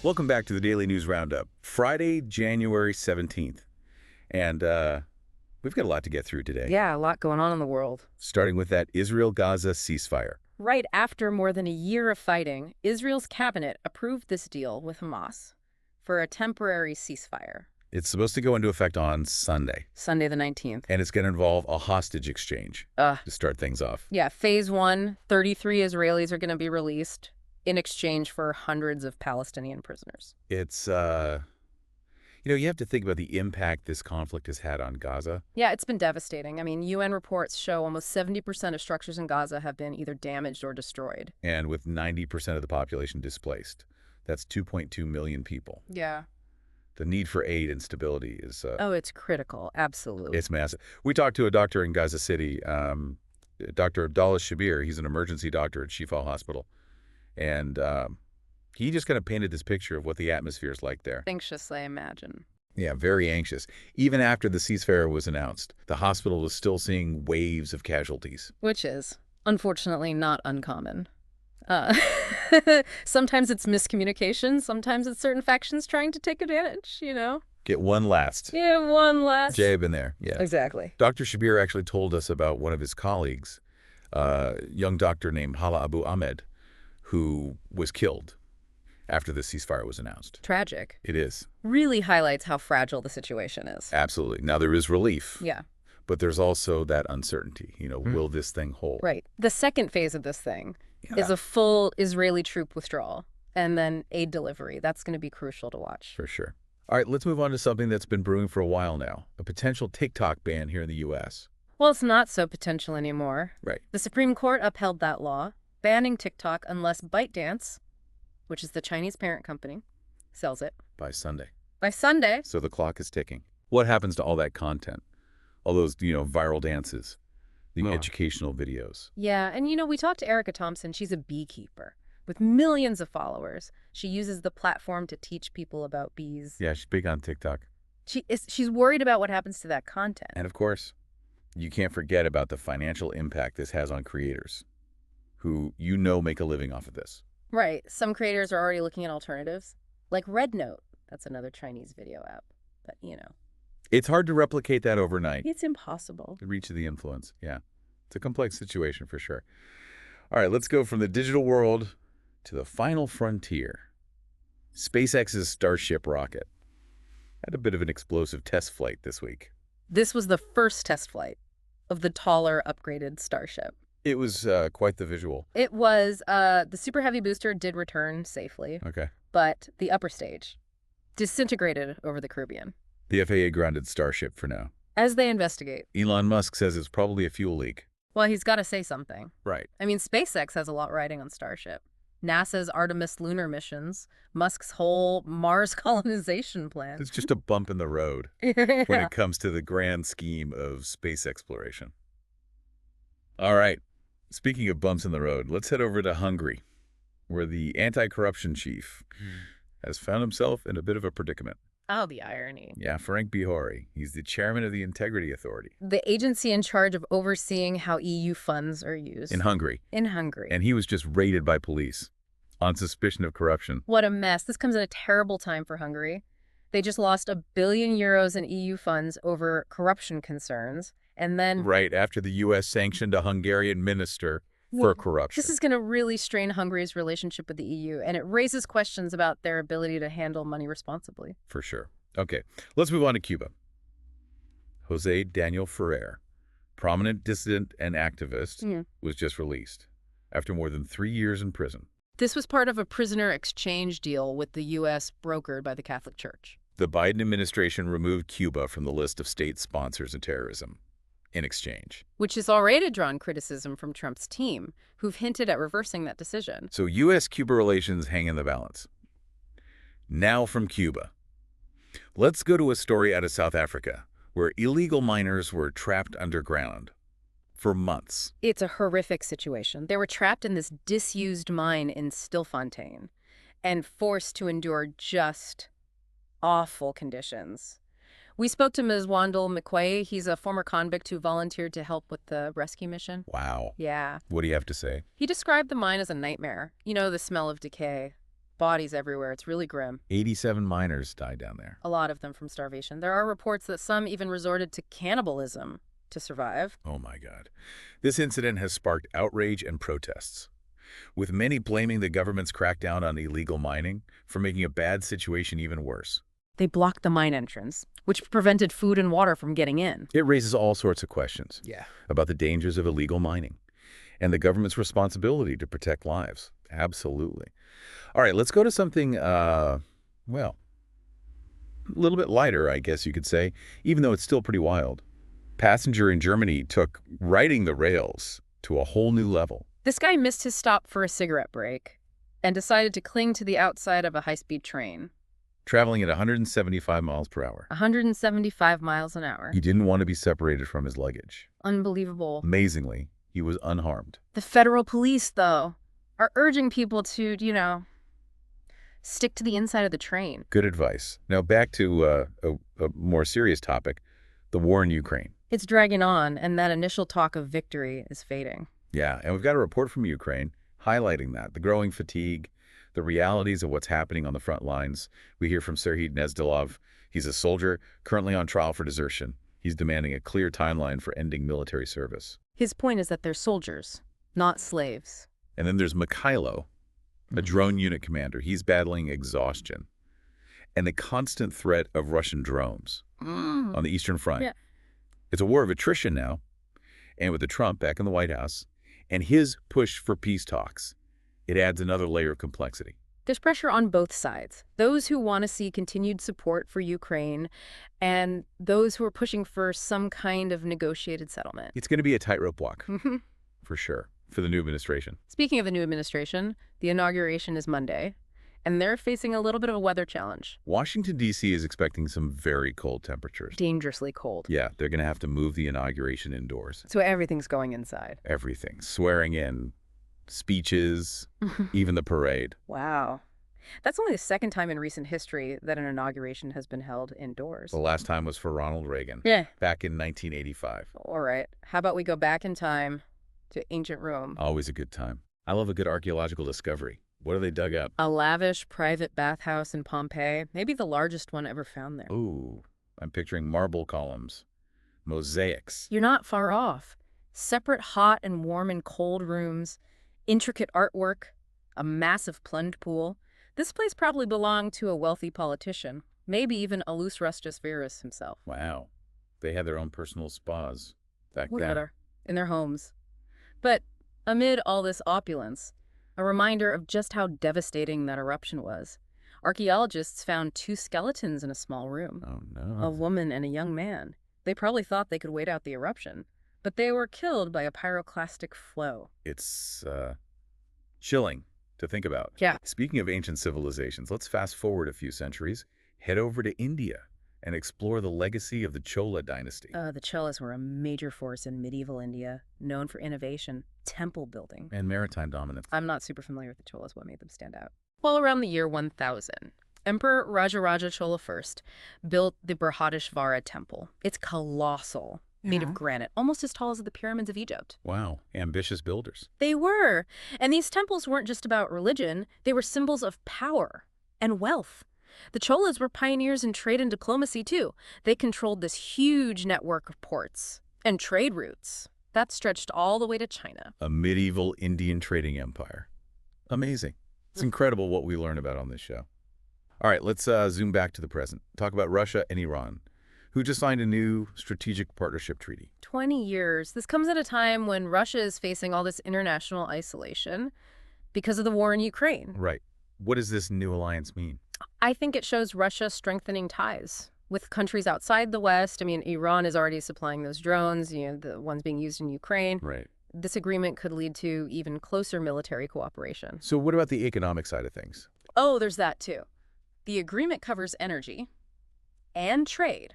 Welcome back to the Daily News Roundup, Friday, January 17th. And we've got a lot to get through today, Yeah, a lot going on in the world. starting with that Israel-Gaza ceasefire. Right after more than a year of fighting, Israel's cabinet approved this deal with Hamas for a temporary ceasefire. It's supposed to go into effect on Sunday, Sunday the 19th. and it's going to involve a hostage exchange to start things off. Yeah, phase one, 33 Israelis are going to be released in exchange for hundreds of Palestinian prisoners. It's, you have to think about the impact this conflict has had on Gaza. Yeah, it's been devastating. I mean, UN reports show almost 70% of structures in Gaza have been either damaged or destroyed. And with 90% of the population displaced, that's 2.2 million people. Yeah. The need for aid and stability is Oh, it's critical. Absolutely. it's massive. We talked to a doctor in Gaza City, Dr. Abdallah Shabir. He's an emergency doctor at Shifa Hospital. And he just kind of painted this picture of what the atmosphere is like there. Anxious, I imagine. Yeah, very anxious. Even after the ceasefire was announced, the hospital was still seeing waves of casualties. Which is, unfortunately, not uncommon. Sometimes it's miscommunication. Sometimes it's certain factions trying to take advantage, Get one last. Yeah, one last. Jab in there, yeah. Exactly. Dr. Shabir actually told us about one of his colleagues, a young doctor named Hala Abu Ahmed, who was killed after the ceasefire was announced. Tragic. It is. Really highlights how fragile the situation is. Absolutely. Now, there is relief. Yeah. But there's also that uncertainty. Will this thing hold? Right. The second phase of this thing is a full Israeli troop withdrawal and then aid delivery. That's going to be crucial to watch. For sure. All right, let's move on to something that's been brewing for a while now, a potential TikTok ban here in the U.S. Well, it's not so potential anymore. Right. The Supreme Court upheld that law, banning TikTok unless ByteDance, which is the Chinese parent company, sells it. By Sunday. By Sunday. So the clock is ticking. What happens to all that content? All those, viral dances, the educational videos. Yeah, and we talked to Erica Thompson. She's a beekeeper with millions of followers. She uses the platform to teach people about bees. Yeah, she's big on TikTok. She's worried about what happens to that content. And of course, you can't forget about the financial impact this has on creators who make a living off of this. Right. Some creators are already looking at alternatives, like RedNote. That's another Chinese video app. But, It's hard to replicate that overnight. it's impossible. The reach of the influence, yeah. It's a complex situation for sure. All right, let's go from the digital world to the final frontier. SpaceX's Starship rocket had a bit of an explosive test flight this week. This was the first test flight of the taller, upgraded Starship. It was quite the visual. It was, the Super Heavy booster did return safely, Okay. but the upper stage disintegrated over the Caribbean. The FAA grounded Starship for now. As they investigate. Elon Musk says it's probably a fuel leak. Well, he's got to say something. Right. I mean, SpaceX has a lot riding on Starship. NASA's Artemis lunar missions, Musk's whole Mars colonization plan. It's just a bump in the road when it comes to the grand scheme of space exploration. All right. Speaking of bumps in the road, let's head over to Hungary, where the anti-corruption chief has found himself in a bit of a predicament. Oh, the irony. Yeah, Frank Bihori. He's the chairman of the Integrity Authority. The agency in charge of overseeing how EU funds are used. In Hungary. In Hungary. And he was just raided by police on suspicion of corruption. What a mess. This comes at a terrible time for Hungary. They just lost €1 billion in EU funds over corruption concerns. And then... Right after the U.S. sanctioned a Hungarian minister for corruption. This is going to really strain Hungary's relationship with the EU, and it raises questions about their ability to handle money responsibly. For sure. Okay, let's move on to Cuba. Jose Daniel Ferrer, prominent dissident and activist, was just released after more than 3 years in prison. This was part of a prisoner exchange deal with the U.S. brokered by the Catholic Church. The Biden administration removed Cuba from the list of state sponsors of terrorism in exchange. Which has already drawn criticism from Trump's team, who've hinted at reversing that decision. So U.S.-Cuba relations hang in the balance. Now from Cuba. Let's go to a story out of South Africa, where illegal miners were trapped underground for months. It's a horrific situation. They were trapped in this disused mine in Stilfontein and forced to endure just awful conditions. We spoke to Ms. Wandel McQuay. He's a former convict who volunteered to help with the rescue mission. Wow. Yeah. What do you have to say? He described the mine as a nightmare. The smell of decay, bodies everywhere. It's really grim. 87 miners died down there. A lot of them from starvation. There are reports that some even resorted to cannibalism to survive. Oh my God. This incident has sparked outrage and protests, with many blaming the government's crackdown on illegal mining for making a bad situation even worse. They blocked the mine entrance, which prevented food and water from getting in. It raises all sorts of questions about the dangers of illegal mining and the government's responsibility to protect lives. Absolutely. All right, let's go to something, well, a little bit lighter, I guess you could say, even though it's still pretty wild. Passenger in Germany took riding the rails to a whole new level. This guy missed his stop for a cigarette break and decided to cling to the outside of a high-speed train. Traveling at 175 miles per hour. 175 miles an hour. He didn't want to be separated from his luggage. Unbelievable. Amazingly, he was unharmed. The federal police, though, are urging people to, stick to the inside of the train. Good advice. Now back to a more serious topic, the war in Ukraine. It's dragging on, and that initial talk of victory is fading. Yeah, and we've got a report from Ukraine highlighting that, the growing fatigue, the realities of what's happening on the front lines. We hear from Serhiy Nezdilov. He's a soldier currently on trial for desertion. He's demanding a clear timeline for ending military service. His point is that they're soldiers, not slaves. And then there's Mikhailo, a drone unit commander. He's battling exhaustion and the constant threat of Russian drones on the Eastern Front. Yeah. It's a war of attrition now, and with the Trump back in the White House and his push for peace talks, it adds another layer of complexity. There's pressure on both sides. Those who want to see continued support for Ukraine and those who are pushing for some kind of negotiated settlement. It's going to be a tightrope walk, for sure, for the new administration. Speaking of the new administration, the inauguration is Monday, and they're facing a little bit of a weather challenge. Washington, D.C. is expecting some very cold temperatures. Dangerously cold. Yeah, they're going to have to move the inauguration indoors. So everything's going inside. Everything. Swearing in, speeches, even the parade. Wow. That's only the second time in recent history that an inauguration has been held indoors. The last time was for Ronald Reagan. Yeah. Back in 1985. All right. How about we go back in time to ancient Rome? Always a good time. I love a good archaeological discovery. What have they dug up? A lavish private bathhouse in Pompeii, maybe the largest one ever found there. Ooh, I'm picturing marble columns, mosaics. You're not far off. Separate hot and warm and cold rooms, intricate artwork, a massive plunge pool. This place probably belonged to a wealthy politician, maybe even Alus Rustus Verus himself. Wow. They had their own personal spas back then. Whatever. In their homes. But amid all this opulence, a reminder of just how devastating that eruption was. Archaeologists found 2 skeletons in a small room. Oh, no. A woman and a young man. They probably thought they could wait out the eruption, but they were killed by a pyroclastic flow. It's chilling to think about. Yeah. Speaking of ancient civilizations, let's fast forward a few centuries, head over to India, and explore the legacy of the Chola dynasty. The Cholas were a major force in medieval India, known for innovation, temple building. And maritime dominance. I'm not super familiar with the Cholas, what made them stand out. Well, around the year 1000, Emperor Rajaraja Chola I built the Brihadishvara temple. It's colossal, made of granite, almost as tall as the pyramids of Egypt. Wow, ambitious builders. They were. And these temples weren't just about religion, they were symbols of power and wealth. The Cholas were pioneers in trade and diplomacy, too. They controlled this huge network of ports and trade routes that stretched all the way to China. A medieval Indian trading empire. Amazing. It's incredible what we learn about on this show. All right, let's zoom back to the present. Talk about Russia and Iran, who just signed a new strategic partnership treaty. 20 years. This comes at a time when Russia is facing all this international isolation because of the war in Ukraine. Right. What does this new alliance mean? I think it shows Russia strengthening ties with countries outside the West. I mean, Iran is already supplying those drones, the ones being used in Ukraine. Right. This agreement could lead to even closer military cooperation. So what about the economic side of things? Oh, there's that too. The agreement covers energy and trade.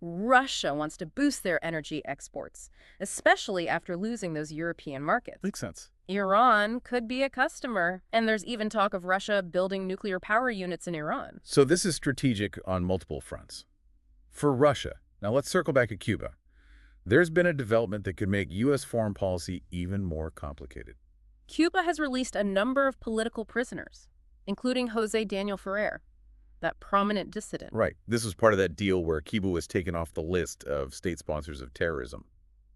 Russia wants to boost their energy exports, especially after losing those European markets. Makes sense. Iran could be a customer, and there's even talk of Russia building nuclear power units in Iran. So this is strategic on multiple fronts. For Russia, now let's circle back to Cuba. There's been a development that could make U.S. foreign policy even more complicated. Cuba has released a number of political prisoners. including Jose Daniel Ferrer, that prominent dissident. Right. This was part of that deal where Cuba was taken off the list of state sponsors of terrorism.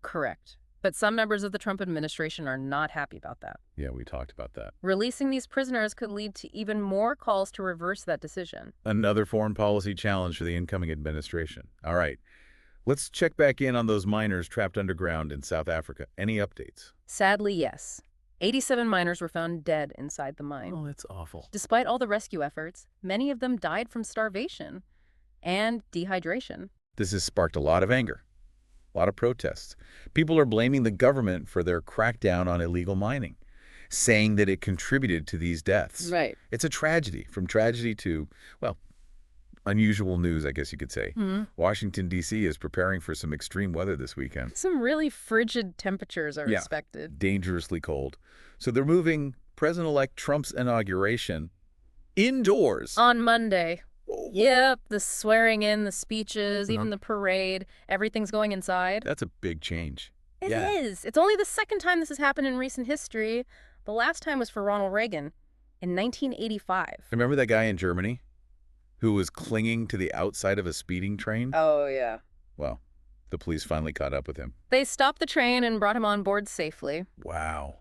Correct. But some members of the Trump administration are not happy about that. Yeah, we talked about that. Releasing these prisoners could lead to even more calls to reverse that decision. Another foreign policy challenge for the incoming administration. All right. Let's check back in on those miners trapped underground in South Africa. Any updates? Sadly, yes. 87 miners were found dead inside the mine. Oh, that's awful. Despite all the rescue efforts, many of them died from starvation and dehydration. This has sparked a lot of anger, a lot of protests. People are blaming the government for their crackdown on illegal mining, saying that it contributed to these deaths. Right. It's a tragedy, from tragedy to, well, unusual news, I guess you could say. Washington, D.C. is preparing for some extreme weather this weekend. Some really frigid temperatures are expected. Dangerously cold. So they're moving President-elect Trump's inauguration indoors. On Monday. Yep, the swearing in, the speeches, even the parade, everything's going inside. That's a big change. It is. It's only the second time this has happened in recent history. The last time was for Ronald Reagan in 1985. Remember that guy in Germany who was clinging to the outside of a speeding train? Oh, yeah. Well, the police finally caught up with him. They stopped the train and brought him on board safely. Wow.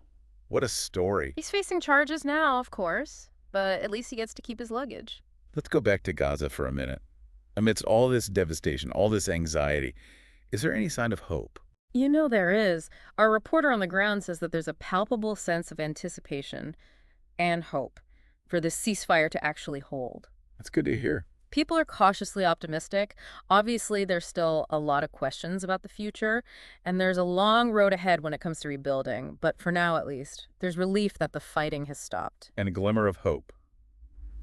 What a story. He's facing charges now, of course, but at least he gets to keep his luggage. Let's go back to Gaza for a minute. Amidst all this devastation, all this anxiety, is there any sign of hope? You know there is. Our reporter on the ground says that there's a palpable sense of anticipation and hope for this ceasefire to actually hold. That's good to hear. People are cautiously optimistic. Obviously, there's still a lot of questions about the future, and there's a long road ahead when it comes to rebuilding. But for now, at least, there's relief that the fighting has stopped. And a glimmer of hope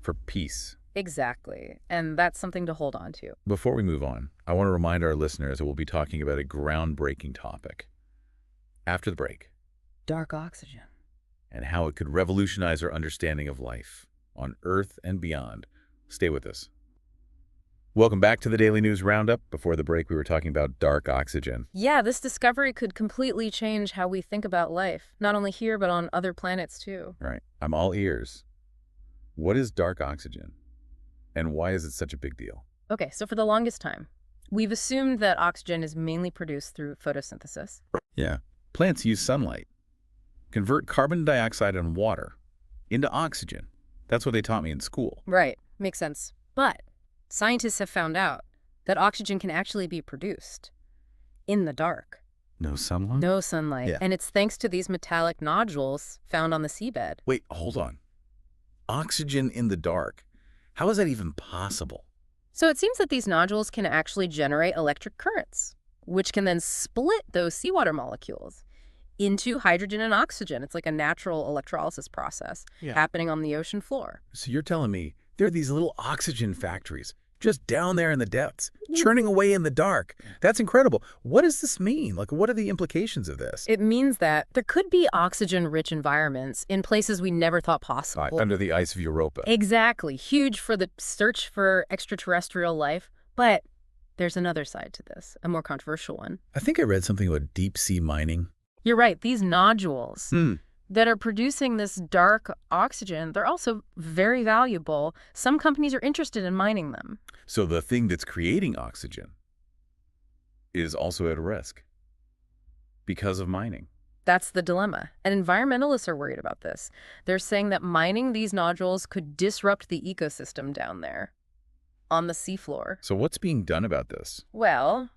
for peace. Exactly. And that's something to hold on to. Before we move on, I want to remind our listeners that we'll be talking about a groundbreaking topic after the break. Dark oxygen. And how it could revolutionize our understanding of life on Earth and beyond. Stay with us. Welcome back to the Daily News Roundup. Before the break, we were talking about dark oxygen. Yeah, this discovery could completely change how we think about life, not only here, but on other planets too. Right. I'm all ears. What is dark oxygen? And why is it such a big deal? Okay, so for the longest time, we've assumed that oxygen is mainly produced through photosynthesis. Yeah. Plants use sunlight, convert carbon dioxide and water into oxygen. That's what they taught me in school. Right. Makes sense. But scientists have found out that oxygen can actually be produced in the dark. No sunlight? No sunlight. Yeah. And it's thanks to these metallic nodules found on the seabed. Wait, hold on. Oxygen in the dark. How is that even possible? So it seems that these nodules can actually generate electric currents, which can then split those seawater molecules into hydrogen and oxygen. It's like a natural electrolysis process happening on the ocean floor. So you're telling me there are these little oxygen factories just down there in the depths, churning away in the dark. That's incredible. What does this mean? Like, what are the implications of this? It means that there could be oxygen-rich environments in places we never thought possible. Under the ice of Europa. Exactly. Huge for the search for extraterrestrial life. But there's another side to this, a more controversial one. I think I read something about deep sea mining. You're right. These nodules that are producing this dark oxygen, they're also very valuable. Some companies are interested in mining them. So the thing that's creating oxygen is also at risk because of mining. That's the dilemma. And environmentalists are worried about this. They're saying that mining these nodules could disrupt the ecosystem down there on the seafloor. So what's being done about this? Well,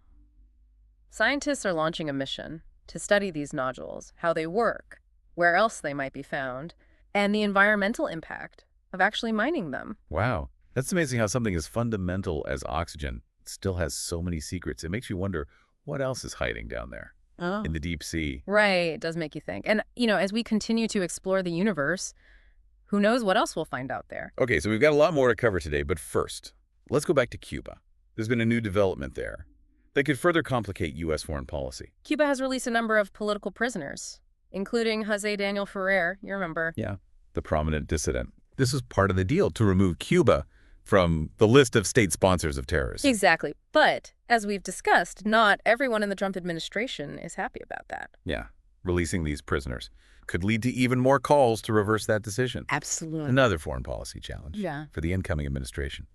scientists are launching a mission to study these nodules, how they work, where else they might be found, and the environmental impact of actually mining them. Wow. That's amazing how something as fundamental as oxygen still has so many secrets. It makes you wonder what else is hiding down there in the deep sea. Right. It does make you think. And, you know, as we continue to explore the universe, who knows what else we'll find out there. Okay, so we've got a lot more to cover today, but first, let's go back to Cuba. There's been a new development there that could further complicate U.S. foreign policy. Cuba has released a number of political prisoners, including Jose Daniel Ferrer, you remember. Yeah, the prominent dissident. This was part of the deal to remove Cuba from the list of state sponsors of terrorism. Exactly. But, as we've discussed, not everyone in the Trump administration is happy about that. Yeah, releasing these prisoners. could lead to even more calls to reverse that decision. Absolutely. Another foreign policy challenge Yeah. for the incoming administration.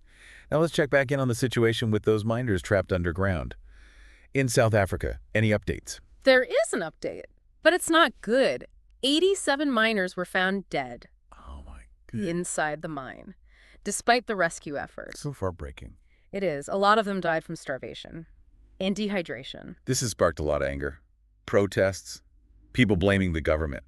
Now let's check back in on the situation with those miners trapped underground. In South Africa, any updates? There is an update, but it's not good. 87 miners were found dead Oh my goodness. inside the mine, despite the rescue efforts. So heartbreaking. It is. A lot of them died from starvation and dehydration. This has sparked a lot of anger. Protests, people blaming the government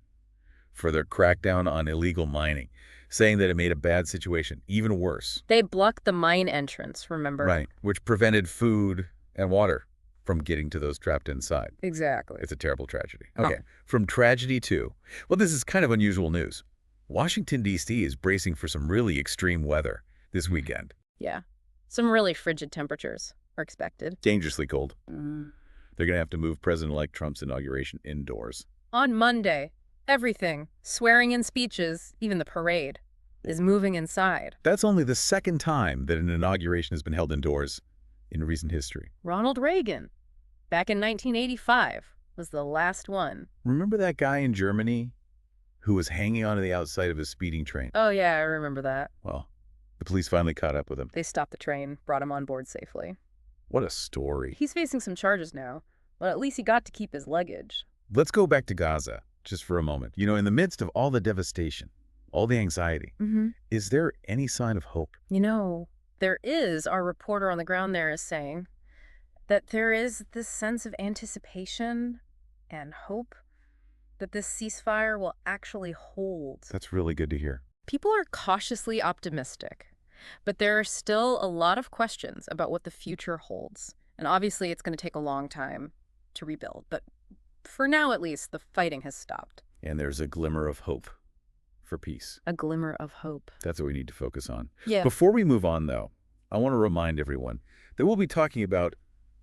for their crackdown on illegal mining, saying that it made a bad situation even worse. They blocked the mine entrance, remember? Right, which prevented food and water from getting to those trapped inside. Exactly. It's a terrible tragedy. Okay, from tragedy to, well, this is kind of unusual news. Washington, D.C. is bracing for some really extreme weather this weekend. Yeah. Some really frigid temperatures are expected. Dangerously cold. They're going to have to move President-elect Trump's inauguration indoors. On Monday, everything, swearing-in speeches, even the parade, is moving inside. That's only the second time that an inauguration has been held indoors in recent history. Ronald Reagan, back in 1985, was the last one. Remember that guy in Germany who was hanging onto the outside of a speeding train? Oh, yeah, I remember that. Well, the police finally caught up with him. They stopped the train, brought him on board safely. What a story. He's facing some charges now, but at least he got to keep his luggage. Let's go back to Gaza just for a moment. You know, in the midst of all the devastation, all the anxiety, is there any sign of hope? You know, there is, our reporter on the ground there is saying, that there is this sense of anticipation and hope that this ceasefire will actually hold. That's really good to hear. People are cautiously optimistic, but there are still a lot of questions about what the future holds. And obviously it's going to take a long time to rebuild, but for now at least, the fighting has stopped. And there's a glimmer of hope for peace. A glimmer of hope. That's what we need to focus on. Yeah. Before we move on, though, I want to remind everyone that we'll be talking about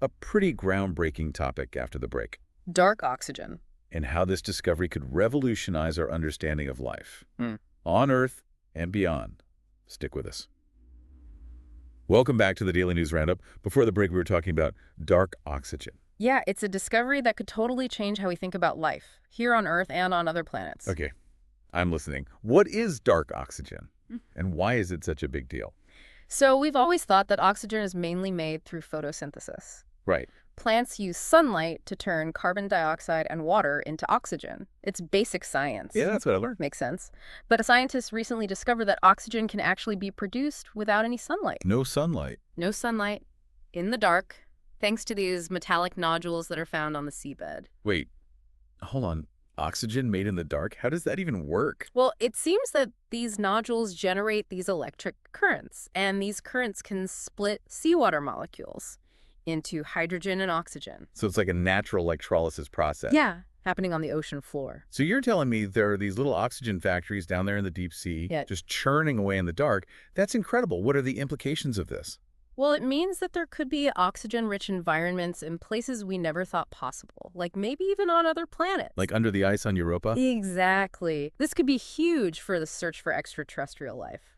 a pretty groundbreaking topic after the break. Dark oxygen. And how this discovery could revolutionize our understanding of life on Earth and beyond. Stick with us. Welcome back to the Daily News Roundup. Before the break, we were talking about dark oxygen. Yeah, it's a discovery that could totally change how we think about life, here on Earth and on other planets. Okay, I'm listening. What is dark oxygen, and why is it such a big deal? So we've always thought that oxygen is mainly made through photosynthesis. Right. Plants use sunlight to turn carbon dioxide and water into oxygen. It's basic science. Yeah, that's what I learned. Makes sense. But a scientist recently discovered that oxygen can actually be produced without any sunlight. No sunlight. No sunlight, in the dark, thanks to these metallic nodules that are found on the seabed. Wait, hold on. Oxygen made in the dark? How does that even work? Well, it seems that these nodules generate these electric currents, and these currents can split seawater molecules into hydrogen and oxygen. So it's like a natural electrolysis process. Yeah, happening on the ocean floor. So you're telling me there are these little oxygen factories down there in the deep sea, just churning away in the dark. That's incredible. What are the implications of this? Well, it means that there could be oxygen-rich environments in places we never thought possible, like maybe even on other planets. Like under the ice on Europa? Exactly. This could be huge for the search for extraterrestrial life.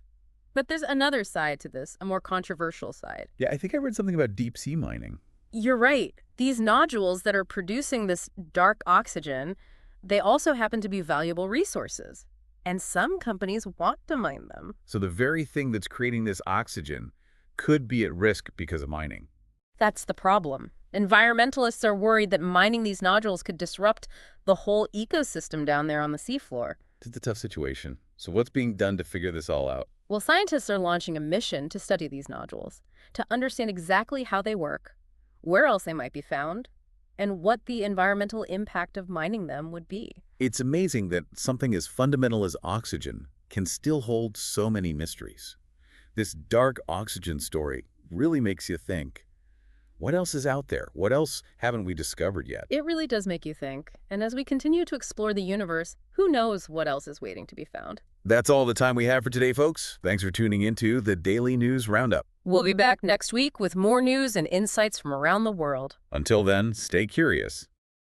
But there's another side to this, a more controversial side. Yeah, I think I read something about deep sea mining. You're right. These nodules that are producing this dark oxygen, they also happen to be valuable resources. And some companies want to mine them. So the very thing that's creating this oxygen could be at risk because of mining. That's the problem. Environmentalists are worried that mining these nodules could disrupt the whole ecosystem down there on the seafloor. It's a tough situation. So what's being done to figure this all out? Well, scientists are launching a mission to study these nodules, to understand exactly how they work, where else they might be found, and what the environmental impact of mining them would be. It's amazing that something as fundamental as oxygen can still hold so many mysteries. This dark oxygen story really makes you think, what else is out there? What else haven't we discovered yet? It really does make you think. And as we continue to explore the universe, who knows what else is waiting to be found? That's all the time we have for today, folks. Thanks for tuning into the Daily News Roundup. We'll be back next week with more news and insights from around the world. Until then, stay curious